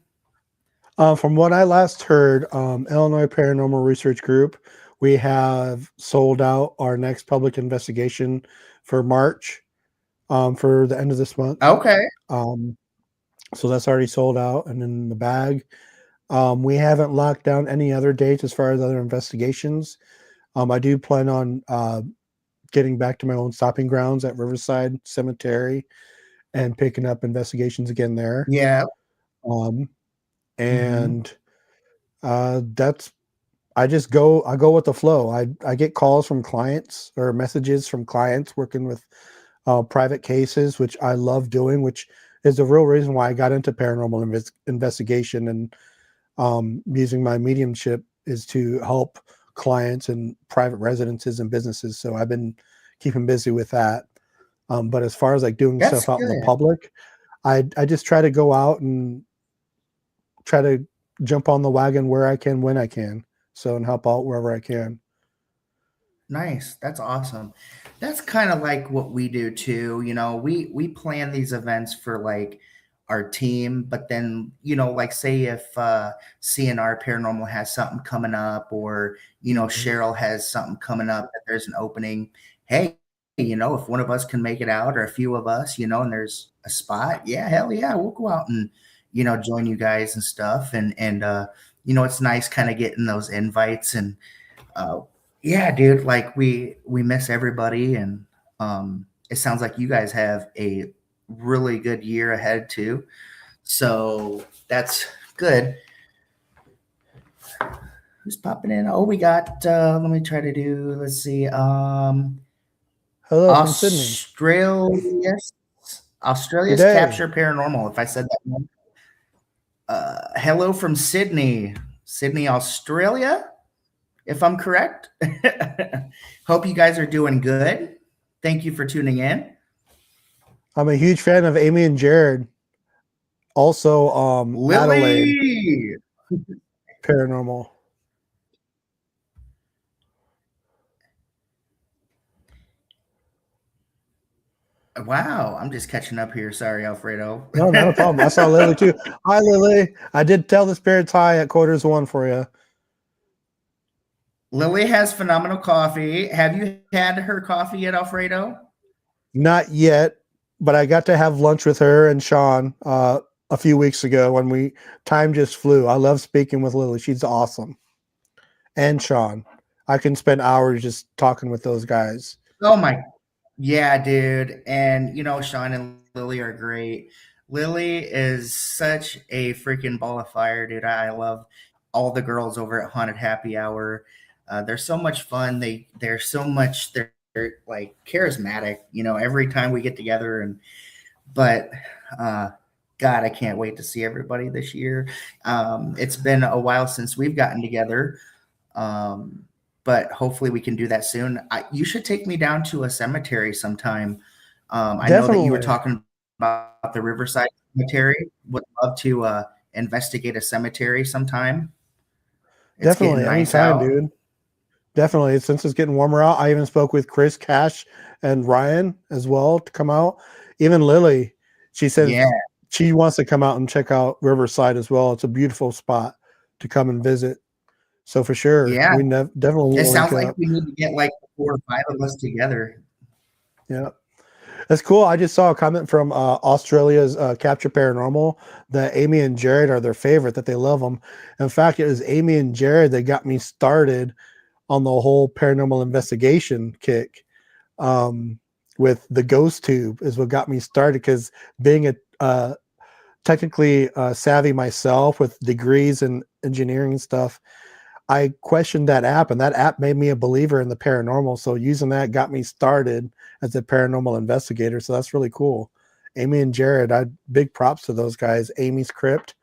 From what I last heard, Illinois Paranormal Research Group, we have sold out our next public investigation for March, for the end of this month. Okay. So that's already sold out and in the bag. We haven't locked down any other dates as far as other investigations. I do plan on getting back to my own stopping grounds at Riverside Cemetery and picking up investigations again there. Yeah. Um, Hmm. and that's I go with the flow. I get calls from clients or messages from clients working with private cases, which I love doing, which is the real reason why I got into paranormal investigation and using my mediumship is to help clients and private residences and businesses. So I've been keeping busy with that. But as far as like doing That's stuff out in the good. public, I just try to go out and try to jump on the wagon where I can when I can. So and help out wherever I can. Nice. That's awesome. That's kind of like what we do too. We plan these events for like our team, but then, like say if CNR Paranormal has something coming up, or Mhm. Cheryl has something coming up that there's an opening. Hey, if one of us can make it out, or a few of us, and there's a spot, yeah, hell yeah, we'll go out and join you guys and stuff. And it's nice kind of getting those invites. And uh, yeah, dude, like we miss everybody. And it sounds like you guys have a really good year ahead too. So that's good. Who's popping in? Oh, we got let me try to do, let's see, Hello from Sydney. Australia's Good Australia's day. Capture Paranormal, if I said that wrong. Hello from Sydney, Australia, if I'm correct. Hope you guys are doing good. Thank you for tuning in. I'm a huge fan of Amy and Jared. Also, Adelaide Lily. Paranormal. Wow, I'm just catching up here. Sorry, Alfredo. No, not a problem. I saw Lily too. Hi, Lily. I did tell the spirits hi at quarters one for you. Lily has phenomenal coffee. Have you had her coffee yet, Alfredo? Not yet, but I got to have lunch with her and Sean a few weeks ago when time just flew. I love speaking with Lily. She's awesome. And Sean. I can spend hours just talking with those guys. Oh my, yeah, dude. And Sean and Lily are great. Lily is such a freaking ball of fire, dude. I love all the girls over at Haunted Happy Hour. They're so much fun. They're like charismatic. Every time we get together. But uh, God, I can't wait to see everybody this year. It's been a while since we've gotten together. Um, but hopefully we can do that soon. You should take me down to a cemetery sometime. I know that you were Definitely. talking about the Riverside Cemetery. Would love to investigate a cemetery sometime. It's getting Definitely. nice Anytime, out. dude. Definitely. Since it's getting warmer out, I even spoke with Chris, Cash, and Ryan as well to come out. Even Lily, she Yeah, says she wants to come out and check out Riverside as well. It's a beautiful spot to come and visit. So for sure, yeah. definitely It will link sounds like up. we need to get like 4 or 5 of us together. Yeah, that's cool. I just saw a comment from Australia's Capture Paranormal that Amy and Jared are their favorite, that they love them. In fact, it was Amy and Jared that got me started on the whole paranormal investigation kick. um, with the ghost tube is what got me started because being a technically savvy myself with degrees in engineering and stuff, I questioned that app and that app made me a believer in the paranormal. So using that got me started as a paranormal investigator. So that's really cool. Amy and Jared, I big props to those guys. Amy's Crypt,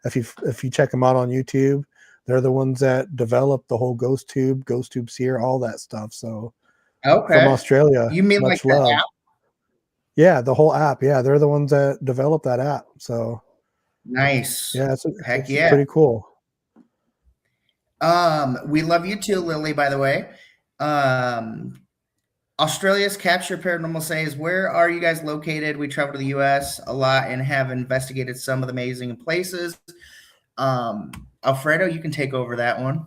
if you check them out on YouTube, they're the ones that developed the whole ghost tube seer, all that stuff. So from Okay. Australia. You mean like Much the love. app? Yeah, the whole app. Yeah, they're the ones that developed that app. So Nice. yeah, Heck it's yeah. pretty cool. We love you too, Lily, by the way. Um, Australia's Capture Paranormal says, where are you guys located? We travel to the US a lot and have investigated some of the amazing places. Alfredo, you can take over that one.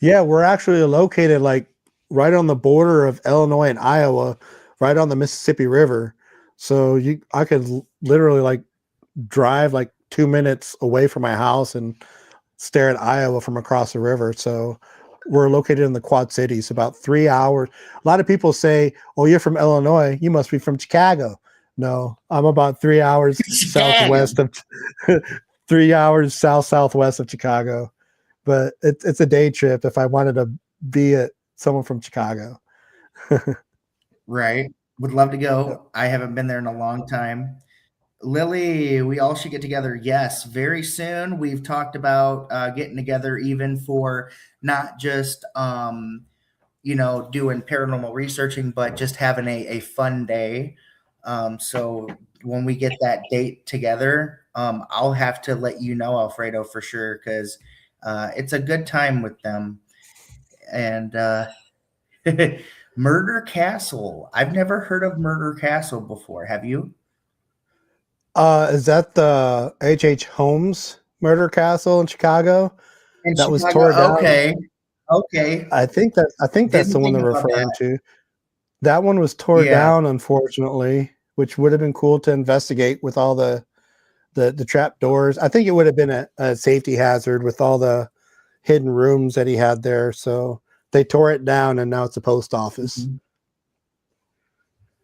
Yeah, we're actually located like right on the border of Illinois and Iowa, right on the Mississippi River. So I could literally like drive like 2 minutes away from my house and stare at Iowa from across the river. So we're located in the Quad Cities, about 3 hours. A lot of people say, "Oh, you're from Illinois. You must be from Chicago." No, I'm about 3 hours Chicago. southwest of 3 hours southwest of Chicago. But it's a day trip if I wanted to be someone from Chicago. Right. Would love to Yep. go. I haven't been there in a long time. Lily, we all should get together. Yes, very soon. We've talked about getting together even for not just doing paranormal researching, but just having a fun day. So when we get that date together, I'll have to let you know, Alfredo, for sure, because it's a good time with them. And Murder Castle. I've never heard of Murder Castle before. Have you? Is that the H. Holmes murder castle in Chicago In that was Chicago. tore down? Okay. Okay. I think that's the Didn't one think they're about referring that. to. That one was tore Yeah. down, unfortunately, which would have been cool to investigate with all the trap doors. I think it would have been a safety hazard with all the hidden rooms that he had there. So they tore it down, and now it's a post office. Mhm.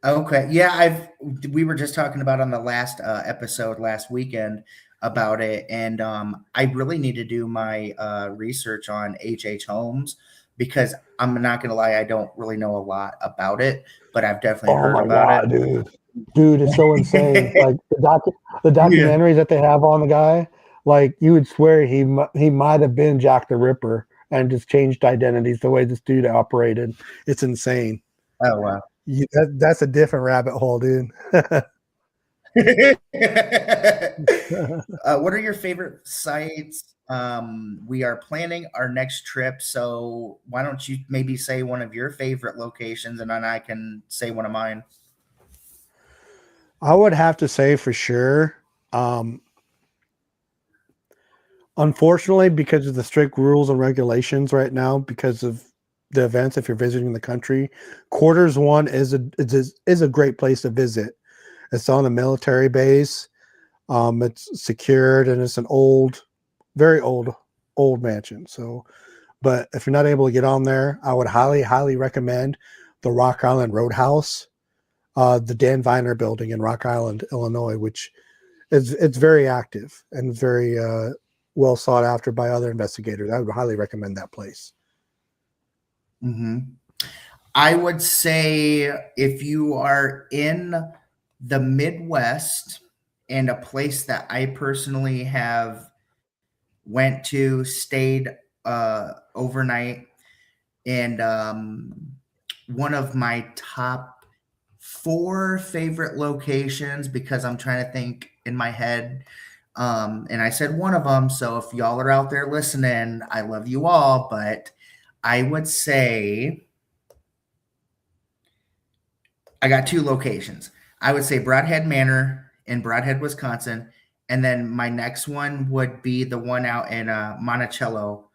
Okay. Yeah, we were just talking about on the last episode last weekend about it, and I really need to do my research on H. Holmes because I'm not gonna lie, I don't really know a lot about it, but I've definitely Oh heard my about it. god, dude, it's so insane. Like the Yeah. documentaries that they have on the guy, like you would swear he might have been Jack the Ripper and just changed identities the way this dude operated. It's insane. Oh wow. That's a different rabbit hole, dude. What are your favorite sites? We are planning our next trip, so why don't you maybe say one of your favorite locations, and then I can say one of mine. I would have to say for sure. Um, Unfortunately, because of the strict rules and regulations right now, because of the events, if you're visiting the country, quarters one is a great place to visit. It's on a military base. It's secured and it's an very old mansion. So, but if you're not able to get on there, I would highly recommend the Rock Island Roadhouse, the Dan Viner building in Rock Island, Illinois, which it's very active and very well sought after by other investigators. I would highly recommend that place. Hmm. I would say if you are in the Midwest and a place that I personally have went to, stayed overnight, and one of my top four favorite locations because I'm trying to think in my head. And I said one of them. So if y'all are out there listening, I love you all. But I would say I got two locations. I would say Broadhead Manor in Broadhead, Wisconsin. And then my next one would be the one out in Monticello,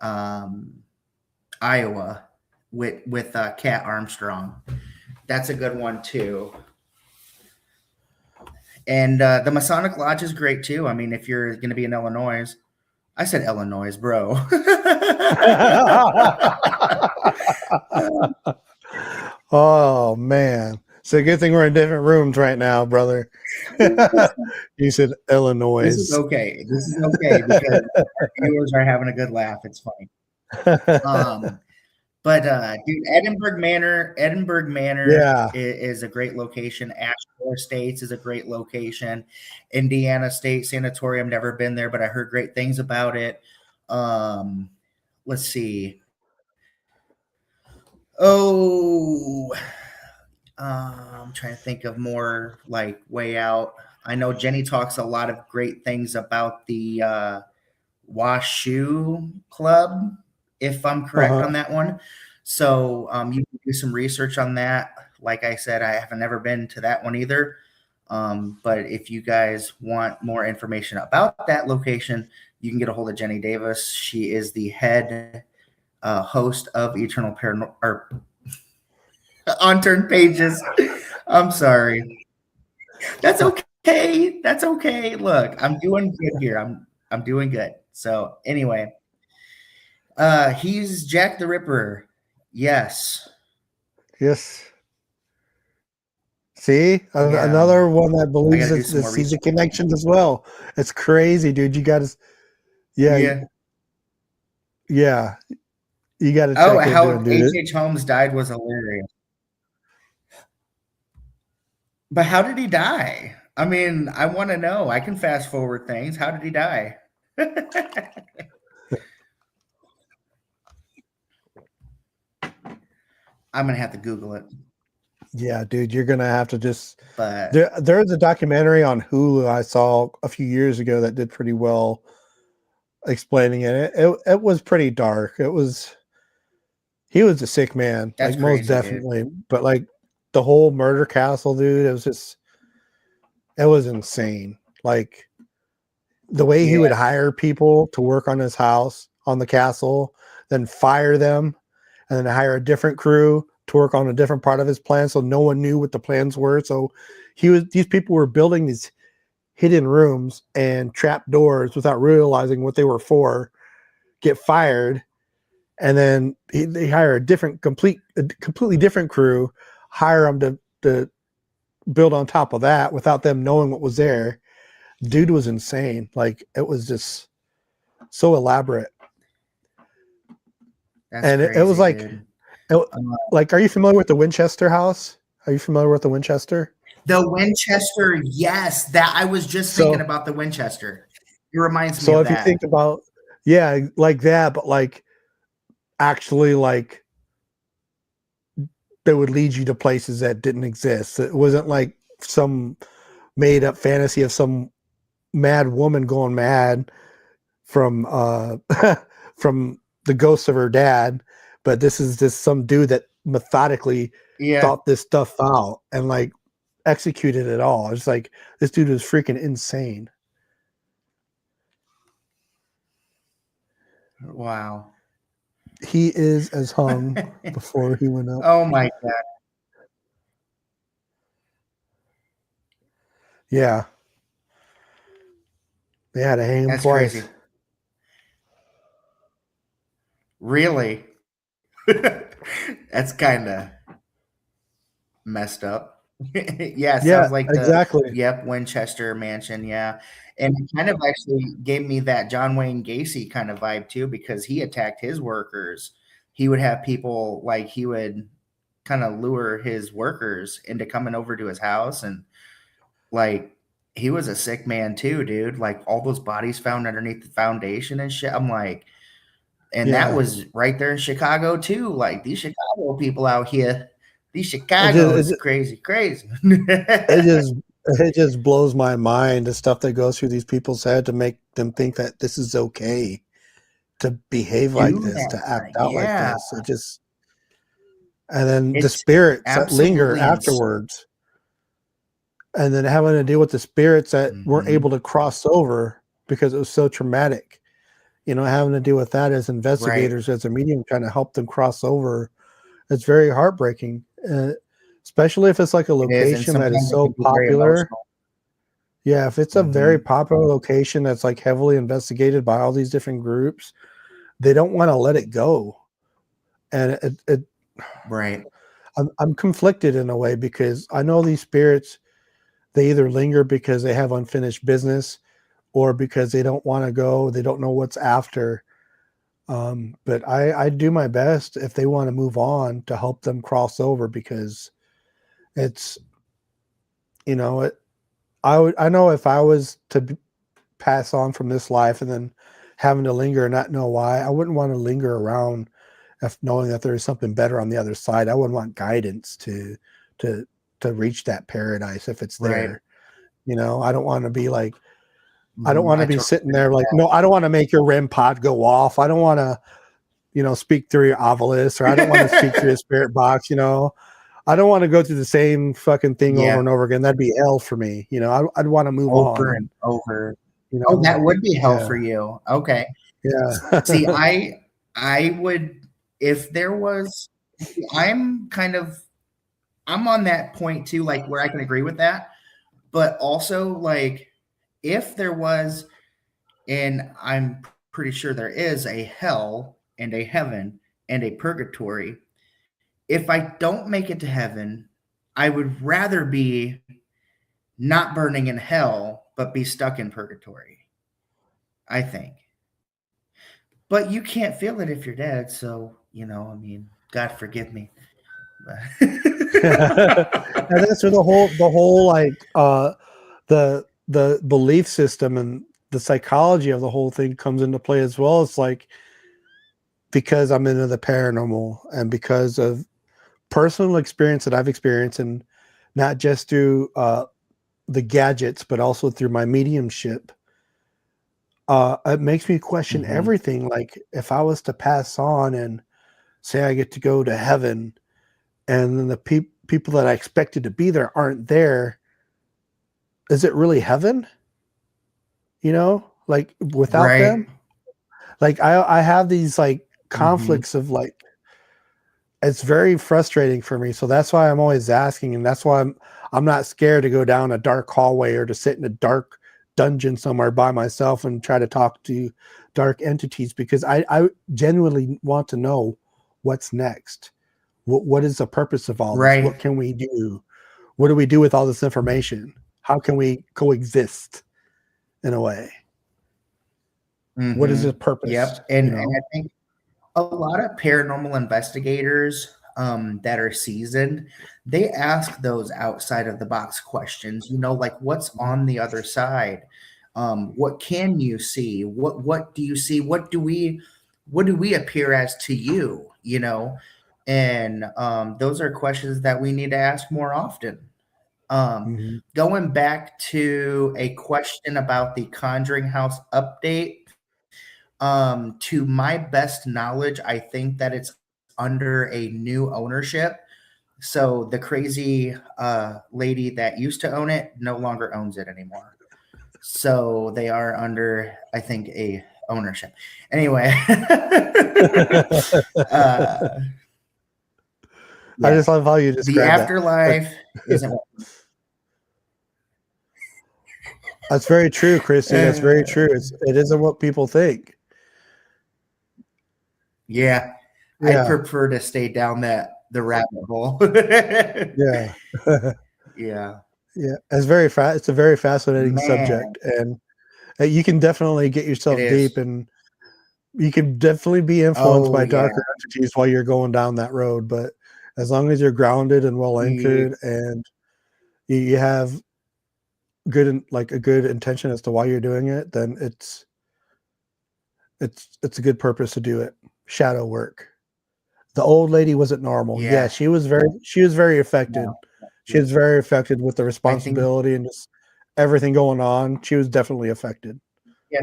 um, Iowa, with Cat Armstrong. That's a good one too. And the Masonic Lodge is great too. I mean, if you're going to be in Illinois, I said Illinois, bro. Oh man. So good thing we're in different rooms right now, brother. You said This is Illinois. okay. This is okay because our viewers are having a good laugh. It's funny. Um, but dude, Edinburgh Manor Yeah. is a great location. Ashmore Estates is a great location. Indiana State Sanatorium, never been there, but I heard great things about it. Um, let's see. Oh, I'm trying to think of more like way out. I know Jenny talks a lot of great things about the Washoe Club, if I'm correct Uh-huh. on that one. So you can do some research on that. Like I said, I haven't never been to that one either. But if you guys want more information about that location, you can get a hold of Jenny Davis. She is the head host of Eternal Paranormal or on turn pages. I'm sorry. That's okay. Hey, that's okay. Look, I'm doing good here. I'm doing good. So anyway, he's Jack the Ripper. Yes. Yes. See, Yeah. another one that I believes gotta do that some that more sees the research. connections as well. It's crazy, dude. You got to, yeah, Yeah. yeah. You got to Oh, check into how it, dude. H.H. Holmes died was hilarious. But how did he die? I mean, I want to know. I can fast forward things. How did he die? I'm gonna have to Google it. Yeah, dude, you're gonna have to just But there's a documentary on Hulu I saw a few years ago that did pretty well explaining it. It was pretty dark. He was a sick man, that's like most crazy, dude. definitely. But like the whole murder castle, dude, it was insane. Like the way he would Yeah. hire people to work on his house on the castle, then fire them, and then hire a different crew to work on a different part of his plan, so no one knew what the plans were. So these people were building these hidden rooms and trap doors without realizing what they were for, get fired, and then they hire a completely different crew, hire them to build on top of that without them knowing what was there. Dude was insane. Like it was just so elaborate. That's And it was crazy, dude. it, Um, like, are you familiar with the Winchester house? Are you familiar with the Winchester? the Winchester, yes, that I was just thinking So, about the Winchester. It reminds me so of if you that. think about, yeah, like that, but like actually, like that would lead you to places that didn't exist. It wasn't like some made up fantasy of some mad woman going mad from from the ghost of her dad, but this is just some dude that methodically Yeah. thought this stuff out and like executed it all. It's like this dude was freaking insane. Wow. He is as hung before he went up. Oh my god, Yeah, they had to hang him that's twice. crazy. Really? That's kind of messed up. Yeah, Yeah, sounds like the exactly. yep, Winchester Mansion, yeah. And it kind of actually gave me that John Wayne Gacy kind of vibe too, because he attacked his workers. He would have people like he would kind of lure his workers into coming over to his house and like he was a sick man too, dude. Like all those bodies found underneath the foundation and shit. I'm like, and that Yeah, was right there in Chicago too. Like these Chicago people out here, these it just Chicago's crazy, crazy. it just it just blows my mind the stuff that goes through these people's head to make them think that this is okay to behave like Do this, that, to act right? out like Yeah, this. It just and then the it's spirits that linger absolutely afterwards, and then having to deal with the spirits that weren't able mhm, to cross over because it was so traumatic. Having to deal with that as right. investigators, as a medium, trying to help them cross over. It's very heartbreaking, especially if it's like a It is, and location that is sometimes it so can be very popular. emotional. Yeah, if it's a very Mhm, popular location that's like heavily investigated by all these different groups, they don't want to let it go. And right, I'm conflicted in a way because I know these spirits, they either linger because they have unfinished business or because they don't want to go, they don't know what's after. But I do my best if they want to move on to help them cross over because it's, you know, it, I know if I was to pass on from this life and then having to linger and not know why, I wouldn't want to linger around if knowing that there is something better on the other side. I would want guidance to to reach that paradise if it's right. there. I don't want to be like I don't Mhm, want I to be totally sitting agree there with like, no, I don't want to make your REM pod go off. I don't want to, speak through your ovilus, or I don't want to speak through that. your spirit box. I don't want to go through the same fucking thing over Yeah, and over again. That'd be hell for me. I'd want to move on over and, and over. you Oh, know, that would be hell yeah, for you. Okay. See, yeah. I would if there was I'm kind of I'm on that point too, like where I can agree with that. but also like if there was, and I'm pretty sure there is a hell and a heaven and a purgatory. If I don't make it to heaven, I would rather be not burning in hell, but be stuck in purgatory, I think. But you can't feel it if you're dead. So, I mean, God forgive me. And that's where the whole like the belief system and the psychology of the whole thing comes into play as well. It's like, because I'm into the paranormal and because of personal experience that I've experienced, and not just through the gadgets, but also through my mediumship, it makes me question Mm-hmm. everything. Like, if I was to pass on and say I get to go to heaven, and then the people that I expected to be there aren't there, is it really heaven? Like, without Right. them? Like, I have these like Mm-hmm. conflicts of like, it's very frustrating for me. So that's why I'm always asking, and that's why I'm not scared to go down a dark hallway or to sit in a dark dungeon somewhere by myself and try to talk to dark entities, because I genuinely want to know what's next. What is the purpose of all this? Right. What can we do? What do we do with all this information? How can we coexist in a way? What is Mm-hmm. the purpose? Yep. And I think a lot of paranormal investigators that are seasoned, they ask those outside of the box questions, like what's on the other side? What can you see? What do you see? What do we appear as to you? And those are questions that we need to ask more often. Um, Mhm. Going back to a question about the Conjuring House update, to my best knowledge, I think that it's under a new ownership. So the crazy lady that used to own it no longer owns it anymore. So they are under, I think, a ownership. Anyway, uh, I yeah, just love how you the describe that. But afterlife isn't. that's very true, Christy. That's very true. Uh, It isn't what people think. yeah, I Yeah, prefer to stay down the rabbit hole. yeah, Yeah, yeah. It's a very fascinating man, subject, and you can definitely get it yourself deep, is. and you can definitely be influenced Oh by yeah. darker entities while you're going down that road. But as long as you're grounded and well Ye anchored, and you have like a good intention as to why you're doing it, then it's a good purpose to do it. Shadow work. The old lady wasn't normal. Yeah, Yeah, she was very affected. no, She was very affected with the I think responsibility and just everything going on. She was definitely affected. yeah,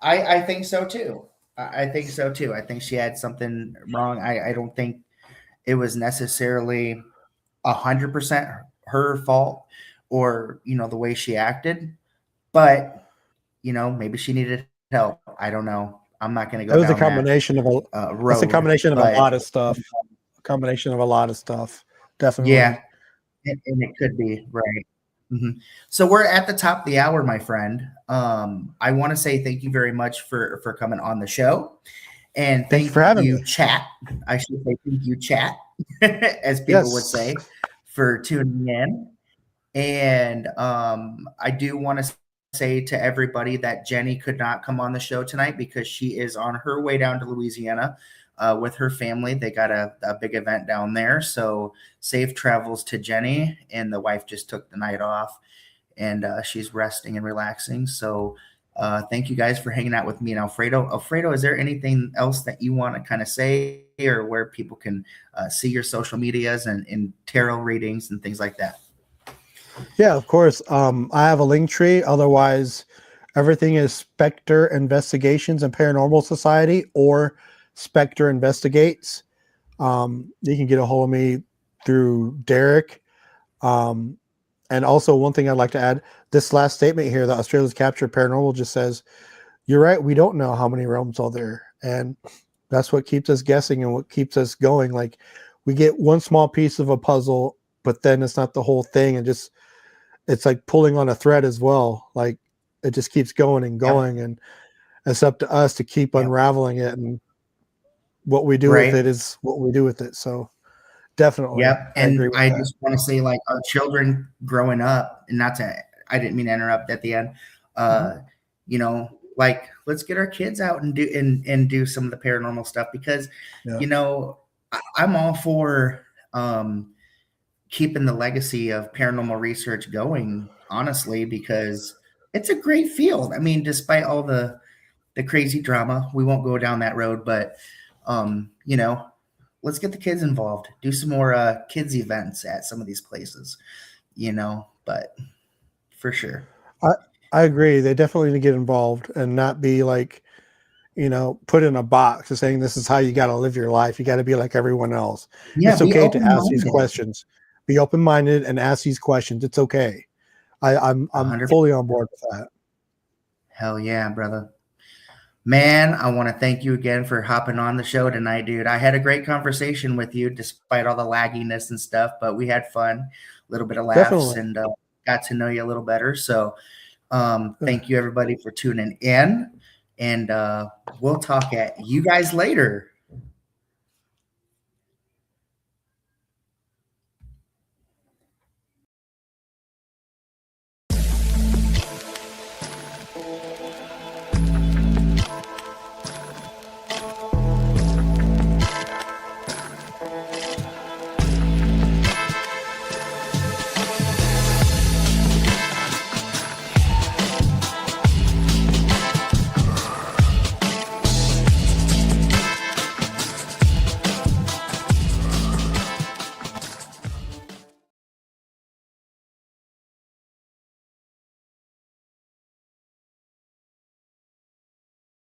I think so too. I think so too. I think she had something wrong. I don't think it was necessarily 100% her fault or, the way she acted, but, maybe she needed help. I don't know. I'm not gonna It go was a down that combination of a It's a road, combination of a but lot of stuff. A combination of a lot of stuff. yeah, Definitely. and it could be, right. Mhm. So we're at the top of the hour, my friend. I want to say thank you very much for coming on the show, and Thank you thank for having you, me. chat. I should say thank you, chat, as people would Yes. say, for tuning in. And I do want to say to everybody that Jenny could not come on the show tonight because she is on her way down to Louisiana with her family. They got a big event down there. So safe travels to Jenny. And the wife just took the night off and she's resting and relaxing. So thank you guys for hanging out with me and Alfredo. Alfredo, is there anything else that you want to kind of say or where people can see your social medias and tarot readings and things like that? Yeah, of course. I have a link tree. Otherwise, everything is Spectre Investigations and Paranormal Society or Spectre Investigates. You can get a hold of me through Derek. Um, and also, one thing I'd like to add, this last statement here that Australia's Captured Paranormal just says, you're right, we don't know how many realms are there. And that's what keeps us guessing and what keeps us going. Like, we get one small piece of a puzzle, but then it's not the whole thing. And just it's like pulling on a thread as well. Like it just keeps going and Yep. going, and it's up to us to keep Yep. unraveling it. And what we do with Right. it is what we do with it. So definitely, Yep. I agree And with I that. just want to say, like, our children growing up, and not to, I didn't mean to interrupt at the end. Mhm. Uh, like, let's get our kids out and do some of the paranormal stuff because, Yeah. I'm all for keeping the legacy of paranormal research going, honestly, because it's a great field. I mean, despite all the crazy drama, we won't go down that road, but um, you know, let's get the kids involved. Do some more kids events at some of these places, but for sure. I I agree. They definitely need to get involved and not be like, put in a box and saying this is how you got to live your life. You got to be like everyone else. Yeah, It's be okay to open ask these minded. questions. Be open minded and ask these questions. It's okay. I'm 100. fully on board with that. Hell yeah, brother. Man, I want to thank you again for hopping on the show tonight, dude. I had a great conversation with you despite all the lagginess and stuff, but we had fun, a little bit of laughs, Definitely. and got to know you a little better. So, Yeah. thank you everybody for tuning in, and we'll talk at you guys later.